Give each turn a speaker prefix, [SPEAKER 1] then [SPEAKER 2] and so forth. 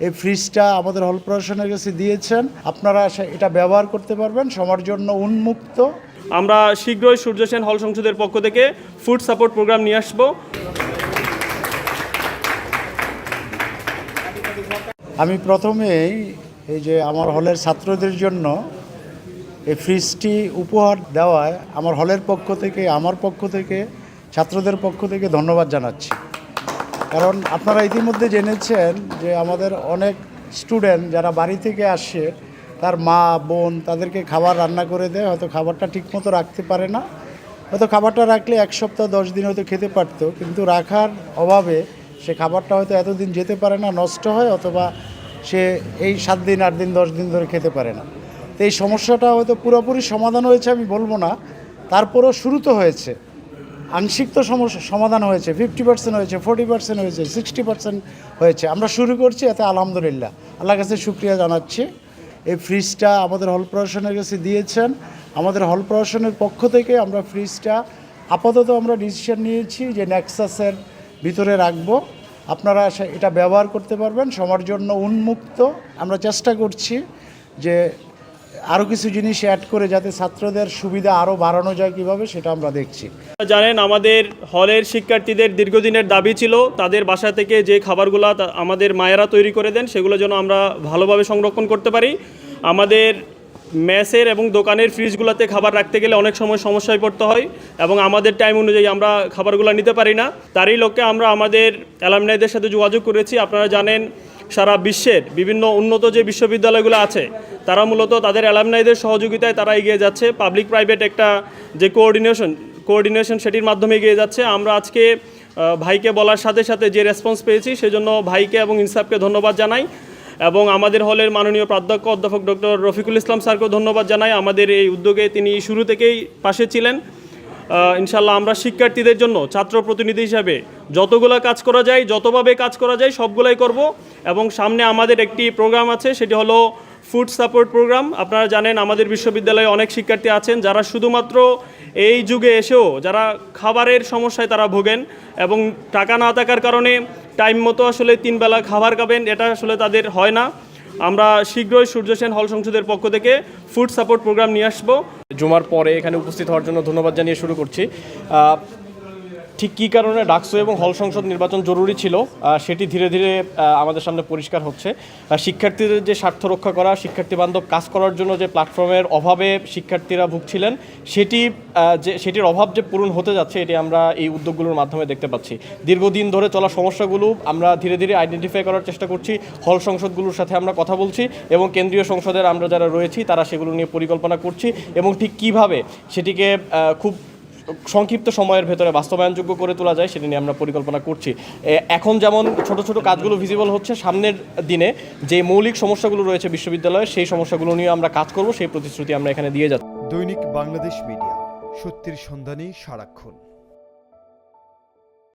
[SPEAKER 1] এই ফ্রিজটা আমাদের হল প্রশাসনের কাছে দিয়েছেন। আপনারা এটা ব্যবহার করতে পারবেন, সবার জন্য উন্মুক্ত।
[SPEAKER 2] আমরা শীঘ্রই সূর্য সেন হল সংসদের পক্ষ থেকে ফুড সাপোর্ট প্রোগ্রাম নিয়ে আসবো।
[SPEAKER 1] আমি প্রথমেই এই যে আমার হলের ছাত্রদের জন্য এই ফ্রিজটি উপহার দেওয়ায় আমার হলের পক্ষ থেকে, আমার পক্ষ থেকে, ছাত্রদের পক্ষ থেকে ধন্যবাদ জানাচ্ছি। কারণ আপনারা ইতিমধ্যে জেনেছেন যে আমাদের অনেক স্টুডেন্ট যারা বাড়ি থেকে আসে, তার মা বোন তাদেরকে খাবার রান্না করে দেয়, হয়তো খাবারটা ঠিকমতো রাখতে পারে না, হয়তো খাবারটা রাখলে 1 সপ্তাহ 10 দিন হয়তো খেতে পারতো, কিন্তু রাখার অভাবে সে খাবারটা হয়তো এতদিন যেতে পারে না, নষ্ট হয়, অথবা সে এই 7 দিন 8 দিন 10 দিন ধরে খেতে পারে না। তো এই সমস্যাটা হয়তো পুরোপুরি সমাধান হয়েছে আমি বলবো না, তারপরও শুরু তো হয়েছে, আংশিক তো সমাধান হয়েছে, 50% হয়েছে, 40% হয়েছে, 60% হয়েছে। আমরা শুরু করছি, এতে আলহামদুলিল্লাহ, আল্লাহর কাছে শুকরিয়া জানাচ্ছি। এই ফ্রিজটা আমাদের হল প্রশাসনের কাছে দিয়েছেন। আমাদের হল প্রশাসনের পক্ষ থেকে আমরা ফ্রিজটা আপাতত আমরা ডিসিশন নিয়েছি যে নেক্সাসের ভিতরে রাখবো। আপনারা এটা ব্যবহার করতে পারবেন, সবার জন্য উন্মুক্ত। আমরা চেষ্টা করছি যে আরও কিছু জিনিস অ্যাড করে যাতে ছাত্রদের সুবিধা আরও বাড়ানো যায় কীভাবে, সেটা আমরা দেখছি।
[SPEAKER 2] জানেন, আমাদের হলের শিক্ষার্থীদের দীর্ঘদিনের দাবি ছিল তাদের বাসা থেকে যে খাবারগুলো আমাদের মায়েরা তৈরি করে দেন সেগুলো যেন আমরা ভালোভাবে সংরক্ষণ করতে পারি। আমাদের মেসের এবং দোকানের ফ্রিজগুলোতে খাবার রাখতে গেলে অনেক সময় সমস্যায় পড়তে হয় এবং আমাদের টাইম অনুযায়ী আমরা খাবারগুলো নিতে পারি না। তারই লক্ষ্যে আমরা আমাদের অ্যালামনাইদের সাথে যোগাযোগ করেছি। আপনারা জানেন, সারা বিশ্বের বিভিন্ন উন্নত যে বিশ্ববিদ্যালয়গুলো আছে তারা মূলত তাদের অ্যালামনাইদের সহযোগিতায় তারা এগিয়ে যাচ্ছে। পাবলিক প্রাইভেট একটা যে কোঅর্ডিনেশন সেটির মাধ্যমে এগিয়ে যাচ্ছে। আমরা আজকে ভাইকে বলার সাথে সাথে যে রেসপন্স পেয়েছি সেজন্য ভাইকে এবং ইনসাফকে ধন্যবাদ জানাই এবং আমাদের হলের মাননীয় প্রাধ্যক্ষ অধ্যাপক ডক্টর রফিকুল ইসলাম স্যারকেও ধন্যবাদ জানাই। আমাদের এই উদ্যোগে তিনি শুরু থেকেই পাশে ছিলেন। ইনশাল্লাহ আমরা শিক্ষার্থীদের জন্য ছাত্র প্রতিনিধি হিসাবে যতগুলো কাজ করা যায়, যতভাবে কাজ করা যায় সবগুলাই করব এবং সামনে আমাদের একটি প্রোগ্রাম আছে, সেটি হলো ফুড সাপোর্ট প্রোগ্রাম। আপনারা জানেন আমাদের বিশ্ববিদ্যালয়ে অনেক শিক্ষার্থী আছেন যারা শুধুমাত্র এই যুগে এসেও যারা খাবারের সমস্যায় তারা ভোগেন এবং টাকা না থাকার কারণে টাইম মতো আসলে 3 বেলা খাবার খাবেন, এটা আসলে তাদের হয় না। আমরা শীঘ্রই সূর্য সেন হল সংসদের পক্ষ থেকে ফুড সাপোর্ট প্রোগ্রাম নিয়ে আসবো।
[SPEAKER 3] জুমার পরে এখানে উপস্থিত হওয়ার জন্য ধন্যবাদ জানিয়ে শুরু করছি। ঠিক কী কারণে ডাকসু এবং হল সংসদ নির্বাচন জরুরি ছিল সেটি ধীরে ধীরে আমাদের সামনে পরিষ্কার হচ্ছে। শিক্ষার্থীদের যে স্বার্থ রক্ষা করা, শিক্ষার্থী বান্ধব কাজ করার জন্য যে প্ল্যাটফর্মের অভাবে শিক্ষার্থীরা ভুগছিলেন সেটির অভাব যে পূরণ হতে যাচ্ছে এটি আমরা এই উদ্যোগগুলোর মাধ্যমে দেখতে পাচ্ছি। দীর্ঘদিন ধরে চলা সমস্যাগুলো আমরা ধীরে ধীরে আইডেন্টিফাই করার চেষ্টা করছি। হল সংসদগুলোর সাথে আমরা কথা বলছি এবং কেন্দ্রীয় সংসদের আমরা যারা রয়েছি তারা সেগুলো নিয়ে পরিকল্পনা করছি এবং ঠিক কীভাবে সেটিকে খুব সংক্ষিপ্ত সময়ের ভেতরে বাস্তবায়নযোগ্য করে তোলা যায় সেটি নিয়ে আমরা পরিকল্পনা করছি। এখন যেমন ছোট ছোট কাজগুলো ভিজিবল হচ্ছে, সামনের দিনে যে মৌলিক সমস্যাগুলো রয়েছে বিশ্ববিদ্যালয়ে সেই সমস্যাগুলো নিয়ে আমরা কাজ করব, সেই প্রতিশ্রুতি আমরা এখানে দিয়ে যাচ্ছি।
[SPEAKER 4] দৈনিক বাংলাদেশ মিডিয়া, সত্যের সন্ধানে সারাক্ষণ।